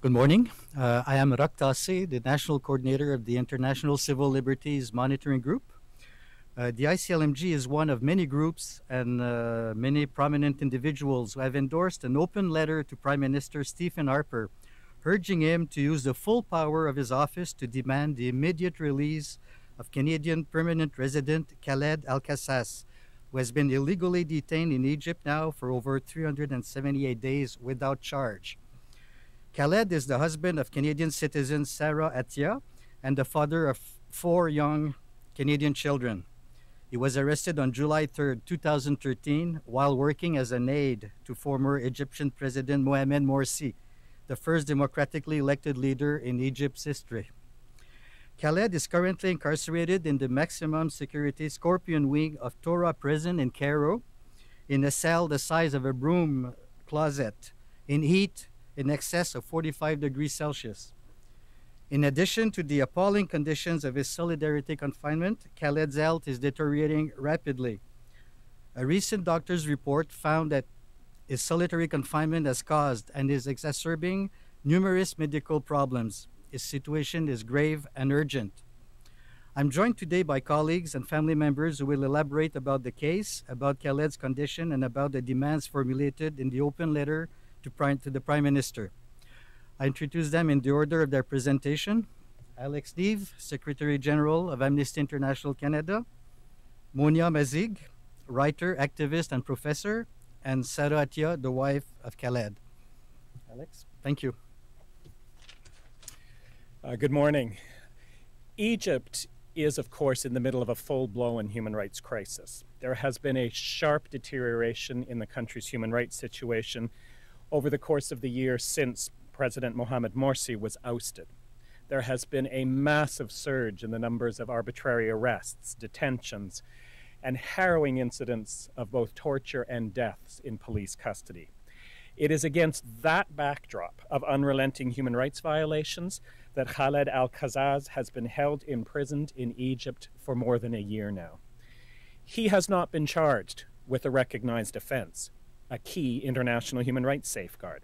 Good morning. I am Raktasi, the National Coordinator of the International Civil Liberties Monitoring Group. The ICLMG is one of many groups and many prominent individuals who have endorsed an open letter to Prime Minister Stephen Harper, urging him to use the full power of his office to demand the immediate release of Canadian permanent resident Khaled Al-Qazzaz, who has been illegally detained in Egypt now for over 378 days without charge. Khaled is the husband of Canadian citizen Sarah Atia and the father of 4 young Canadian children. He was arrested on July 3, 2013, while working as an aide to former Egyptian President Mohamed Morsi, the first democratically elected leader in Egypt's history. Khaled is currently incarcerated in the maximum security Scorpion wing of Tora Prison in Cairo, in a cell the size of a broom closet, in heat in excess of 45 degrees Celsius. In addition to the appalling conditions of his solitary confinement, Khaled's health is deteriorating rapidly. A recent doctor's report found that his solitary confinement has caused and is exacerbating numerous medical problems. His situation is grave and urgent. I'm joined today by colleagues and family members who will elaborate about the case, about Khaled's condition, and about the demands formulated in the open letter to the Prime Minister. I introduce them in the order of their presentation. Alex Neve, Secretary General of Amnesty International Canada, Monia Mazig, writer, activist, and professor, and Sarah Atia, the wife of Khaled. Alex, thank you. Good morning. Egypt is, of course, in the middle of a full-blown human rights crisis. There has been a sharp deterioration in the country's human rights situation over the course of the year since President Mohamed Morsi was ousted. There has been a massive surge in the numbers of arbitrary arrests, detentions, and harrowing incidents of both torture and deaths in police custody. It is against that backdrop of unrelenting human rights violations that Khaled Al-Qazzaz has been held imprisoned in Egypt for more than a year now. He has not been charged with a recognized offense, a key international human rights safeguard.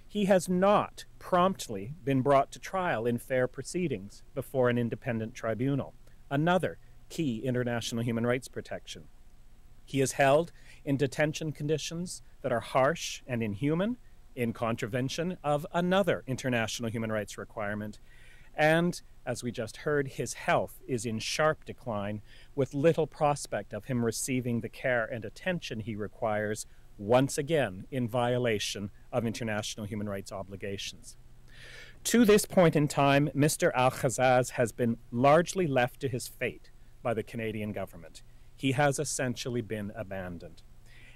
He has not promptly been brought to trial in fair proceedings before an independent tribunal, another key international human rights protection. He is held in detention conditions that are harsh and inhuman, in contravention of another international human rights requirement. And, as we just heard, his health is in sharp decline, with little prospect of him receiving the care and attention he requires, once again in violation of international human rights obligations. To this point in time, Mr. Al-Qazzaz has been largely left to his fate by the Canadian government. He has essentially been abandoned.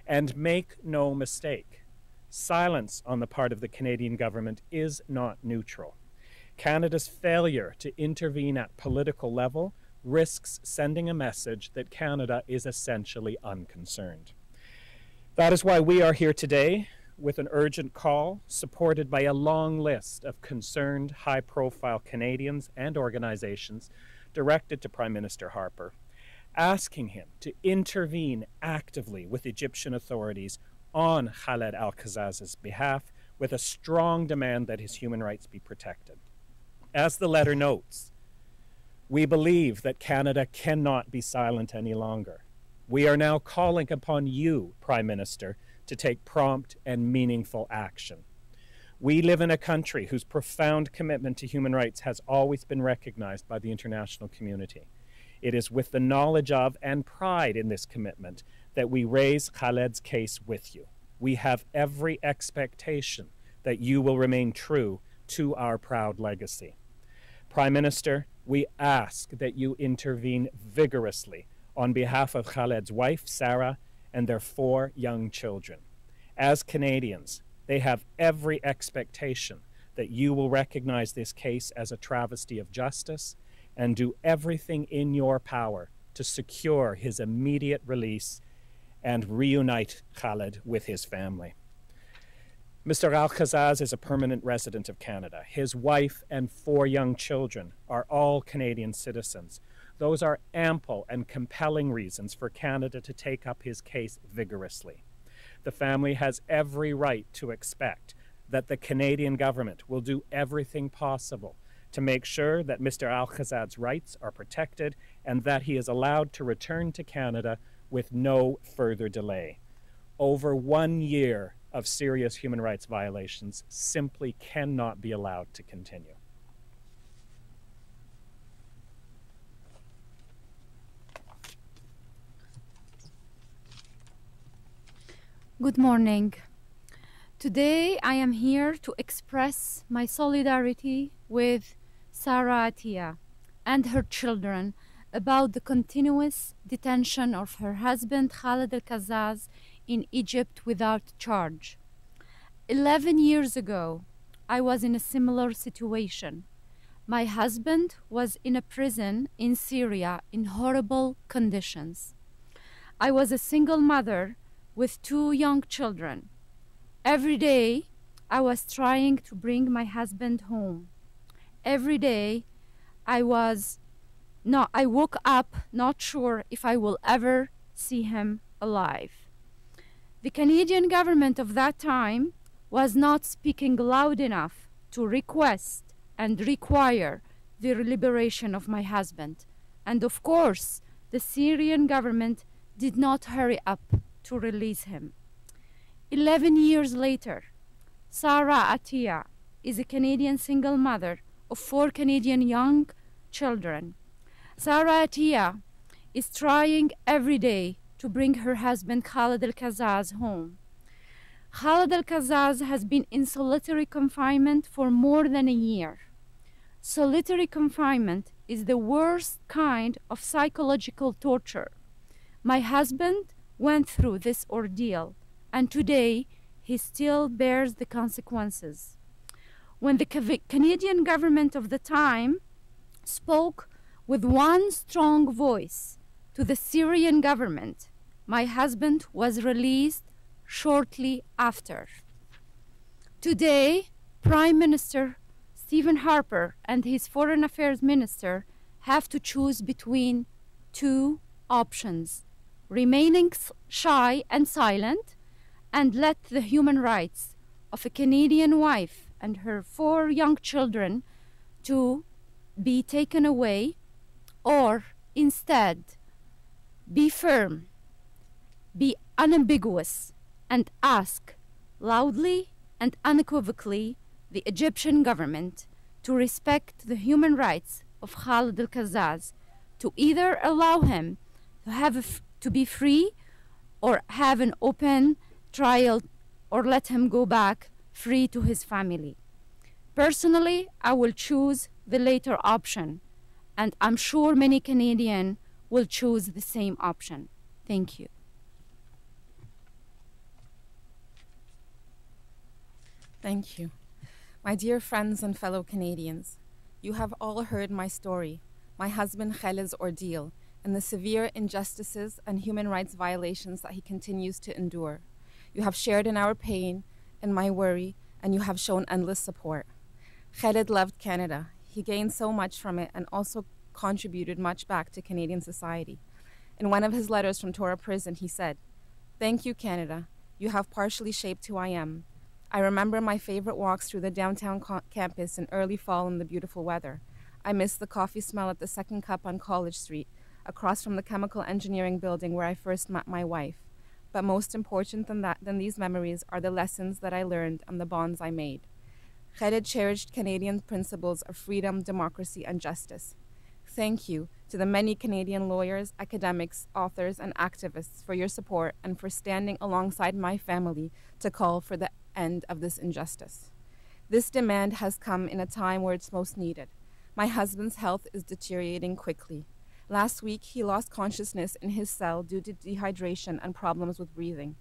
And make no mistake, silence on the part of the Canadian government is not neutral. Canada's failure to intervene at political level risks sending a message that Canada is essentially unconcerned. That is why we are here today with an urgent call supported by a long list of concerned, high-profile Canadians and organizations directed to Prime Minister Harper, asking him to intervene actively with Egyptian authorities on Khaled Al-Qazzaz's behalf, with a strong demand that his human rights be protected. As the letter notes, we believe that Canada cannot be silent any longer. We are now calling upon you, Prime Minister, to take prompt and meaningful action. We live in a country whose profound commitment to human rights has always been recognized by the international community. It is with the knowledge of and pride in this commitment that we raise Khaled's case with you. We have every expectation that you will remain true to our proud legacy. Prime Minister, we ask that you intervene vigorously on behalf of Khaled's wife, Sarah, and their 4 young children. As Canadians, they have every expectation that you will recognize this case as a travesty of justice and do everything in your power to secure his immediate release and reunite Khaled with his family. Mr. Al-Qazzaz is a permanent resident of Canada. His wife and 4 young children are all Canadian citizens. Those are ample and compelling reasons for Canada to take up his case vigorously. The family has every right to expect that the Canadian government will do everything possible to make sure that Mr. Al-Qazzaz's rights are protected and that he is allowed to return to Canada with no further delay. Over 1 year of serious human rights violations simply cannot be allowed to continue. Good morning. Today I am here to express my solidarity with Sarah Attia and her children about the continuous detention of her husband Khaled Al-Qazzaz in Egypt without charge. 11 years ago, I was in a similar situation. My husband was in a prison in Syria in horrible conditions. I was a single mother with 2 young children. Every day, I was trying to bring my husband home. Every day, I woke up not sure if I will ever see him alive. The Canadian government of that time was not speaking loud enough to request and require the liberation of my husband. And of course, the Syrian government did not hurry up to release him. 11 years later, Sarah Attia is a Canadian single mother of 4 Canadian young children. Sarah Attia is trying every day to bring her husband Khaled Al-Qazzaz home. Khaled Al-Qazzaz has been in solitary confinement for more than a year. Solitary confinement is the worst kind of psychological torture. My husband went through this ordeal, and today he still bears the consequences. When the Canadian government of the time spoke with one strong voice to the Syrian government, my husband was released shortly after. Today, Prime Minister Harper and his Foreign Affairs Minister have to choose between 2 options: remaining shy and silent and let the human rights of a Canadian wife and her 4 young children to be taken away, or instead be firm, be unambiguous, and ask loudly and unequivocally the Egyptian government to respect the human rights of Khaled Al-Qazzaz, to either allow him to be free or have an open trial, or let him go back free to his family. Personally, I will choose the later option, and I'm sure many Canadians will choose the same option. Thank you. Thank you. My dear friends and fellow Canadians, you have all heard my story, my husband Khaled's ordeal, and the severe injustices and human rights violations that he continues to endure. You have shared in our pain and my worry, and you have shown endless support. Khaled loved Canada. He gained so much from it and also contributed much back to Canadian society. In one of his letters from Tora Prison, he said, "Thank you, Canada. You have partially shaped who I am. I remember my favorite walks through the downtown campus in early fall in the beautiful weather. I miss the coffee smell at the Second Cup on College Street, across from the chemical engineering building where I first met my wife. But most important than these memories are the lessons that I learned and the bonds I made." Khaled cherished Canadian principles of freedom, democracy, and justice. Thank you to the many Canadian lawyers, academics, authors, and activists for your support and for standing alongside my family to call for the end of this injustice. This demand has come in a time where it's most needed. My husband's health is deteriorating quickly. Last week, he lost consciousness in his cell due to dehydration and problems with breathing.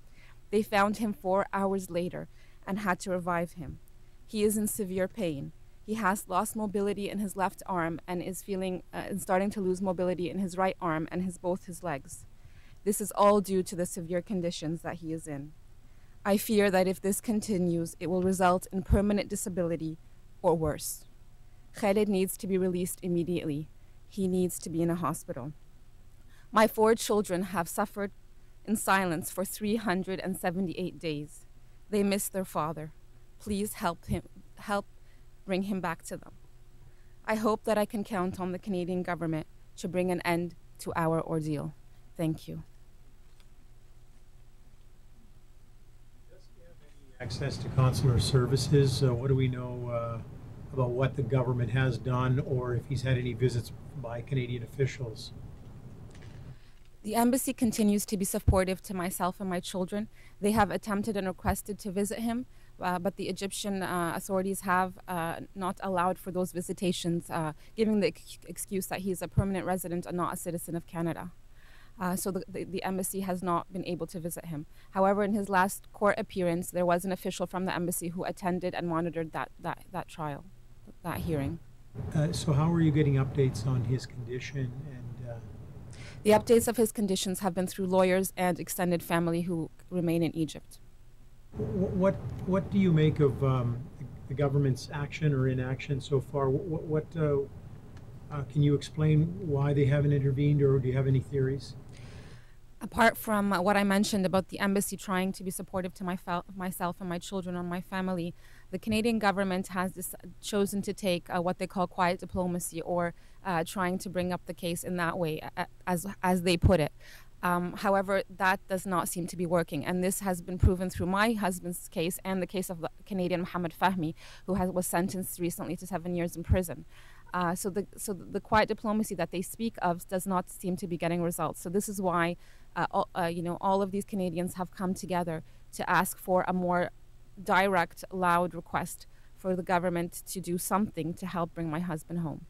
They found him 4 hours later and had to revive him. He is in severe pain. He has lost mobility in his left arm and is starting to lose mobility in his right arm and both his legs. This is all due to the severe conditions that he is in. I fear that if this continues, it will result in permanent disability or worse. Khaled needs to be released immediately. He needs to be in a hospital. My 4 children have suffered in silence for 378 days. They miss their father. Please help bring him back to them. I hope that I can count on the Canadian government to bring an end to our ordeal. Thank you. Does he have any access to consular services? What do we know about what the government has done, or if he's had any visits by Canadian officials? The embassy continues to be supportive to myself and my children. They have attempted and requested to visit him, but the Egyptian authorities have not allowed for those visitations, giving the excuse that he is a permanent resident and not a citizen of Canada. So the embassy has not been able to visit him. However, in his last court appearance, there was an official from the embassy who attended and monitored that trial, that hearing. So how are you getting updates on his condition? And the updates of his conditions have been through lawyers and extended family who remain in Egypt. what do you make of the government's action or inaction so far? Can you explain why they haven't intervened, or do you have any theories? Apart from what I mentioned about the embassy trying to be supportive to myself and my children and my family, the Canadian government has chosen to take what they call quiet diplomacy, or trying to bring up the case in that way, as they put it. However, that does not seem to be working, and this has been proven through my husband's case and the case of the Canadian Mohammed Fahmy, who was sentenced recently to 7 years in prison. So the quiet diplomacy that they speak of does not seem to be getting results. So this is why all of these Canadians have come together to ask for a more direct, loud request for the government to do something to help bring my husband home.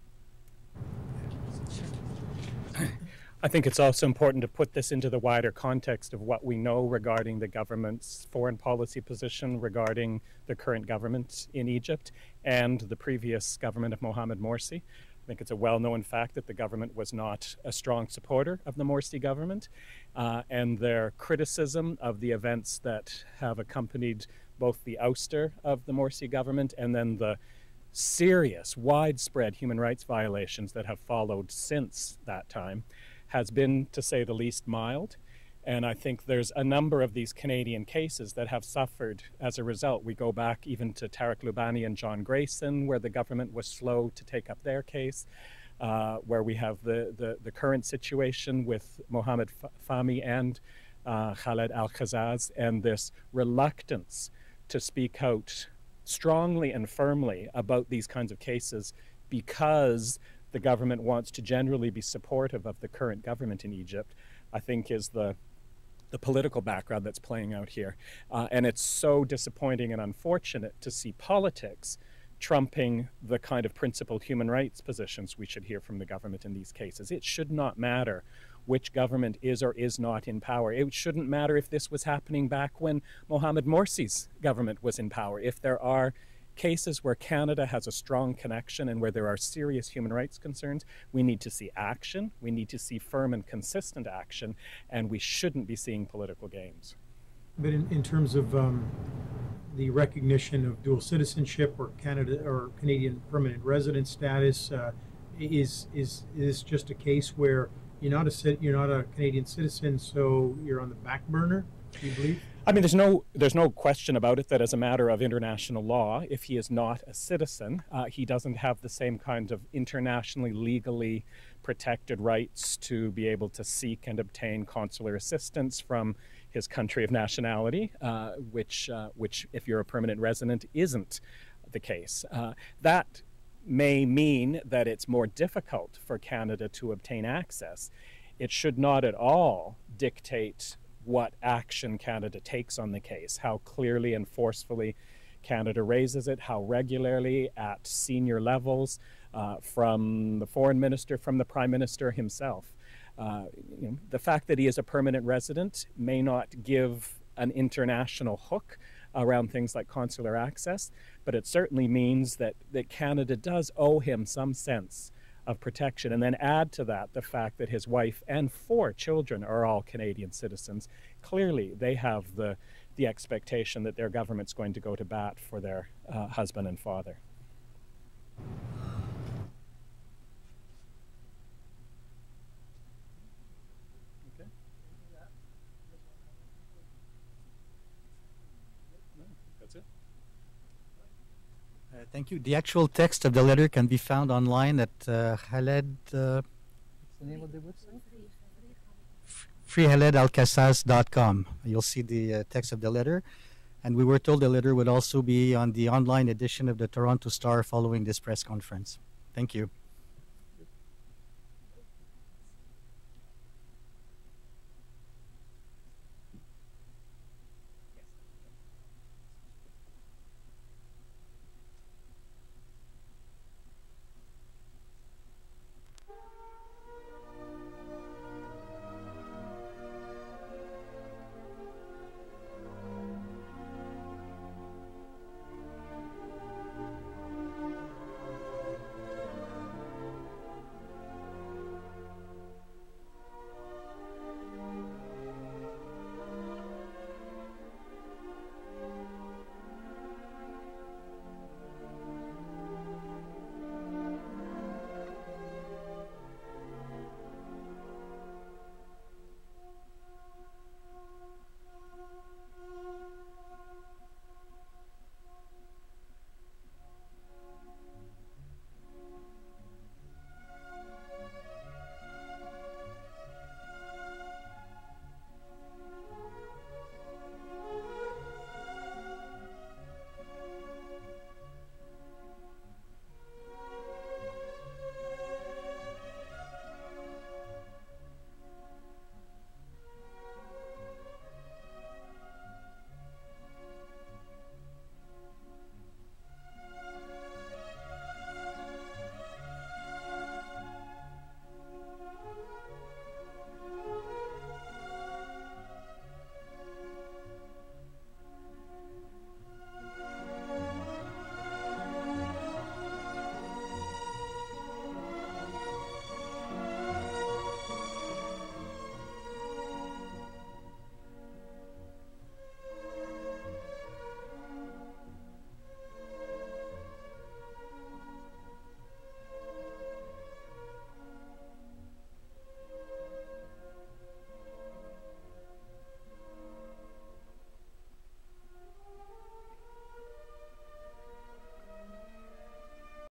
I think it's also important to put this into the wider context of what we know regarding the government's foreign policy position regarding the current government in Egypt and the previous government of Mohamed Morsi. I think it's a well-known fact that the government was not a strong supporter of the Morsi government, and their criticism of the events that have accompanied both the ouster of the Morsi government and then the serious, widespread human rights violations that have followed since that time has been, to say the least, mild. And I think there's a number of these Canadian cases that have suffered as a result. We go back even to Tariq Lubani and John Grayson, where the government was slow to take up their case, where we have the current situation with Mohammed Fahmy and Khaled Al-Qazzaz, and this reluctance to speak out strongly and firmly about these kinds of cases because the government wants to generally be supportive of the current government in Egypt, I think is the political background that's playing out here. And it's so disappointing and unfortunate to see politics trumping the kind of principled human rights positions we should hear from the government in these cases. It should not matter which government is or is not in power. It shouldn't matter if this was happening back when Mohamed Morsi's government was in power. If there are cases where Canada has a strong connection and where there are serious human rights concerns, we need to see action, we need to see firm and consistent action, and we shouldn't be seeing political games. But in terms of the recognition of dual citizenship or Canada or Canadian permanent resident status, is this just a case where you're not a Canadian citizen, so you're on the back burner, do you believe? I mean, there's no question about it that as a matter of international law, if he is not a citizen, he doesn't have the same kind of internationally legally protected rights to be able to seek and obtain consular assistance from his country of nationality, which if you're a permanent resident, isn't the case. That may mean that it's more difficult for Canada to obtain access. It should not at all dictate what action Canada takes on the case, how clearly and forcefully Canada raises it, how regularly at senior levels, from the foreign minister, from the Prime Minister himself. The fact that he is a permanent resident may not give an international hook around things like consular access, but it certainly means that Canada does owe him some sense of protection. And then add to that the fact that his wife and 4 children are all Canadian citizens. Clearly, they have the expectation that their government's going to go to bat for their husband and father. Okay. No, that's it. Thank you. The actual text of the letter can be found online at Khaled. What's the name of the website? FreeKhaledAlQazzaz.com. You'll see the text of the letter. And we were told the letter would also be on the online edition of the Toronto Star following this press conference. Thank you.